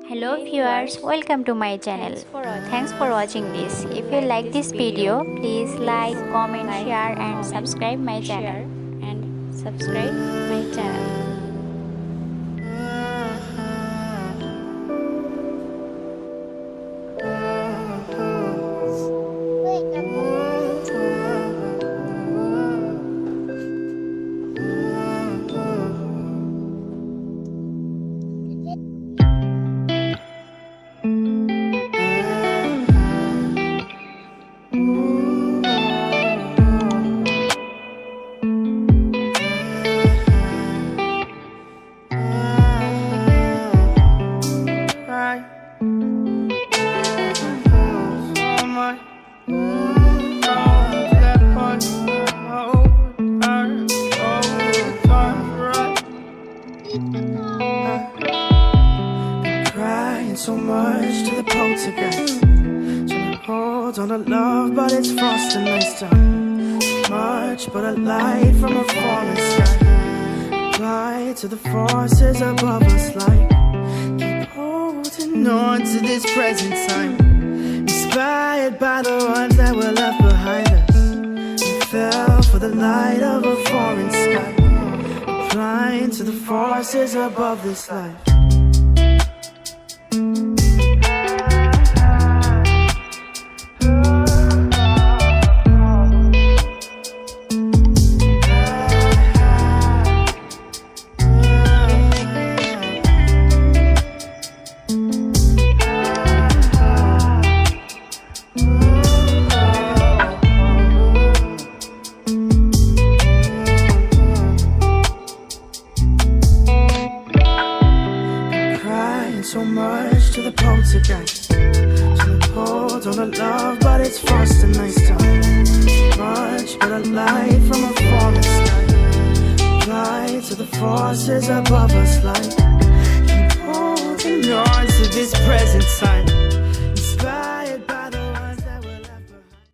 Hello viewers, welcome to my channel. Thanks for watching this. If you like this video, please like, comment, share and subscribe my channel. Crying so much to the poltergeist. Trying to hold on to love, but it's frost and nice time. Much but a light from a falling sky. Apply to the forces above us like keep holding on to this present time. Inspired by the ones that were left behind us. We fell for the light of a foreign sky. Applying to the forces above this life. So much to the poltergeist. Trying to hold on to love, but it's frost and nice time. Much but a light from a falling sky. Apply to the forces above us like keep holding on to this present time.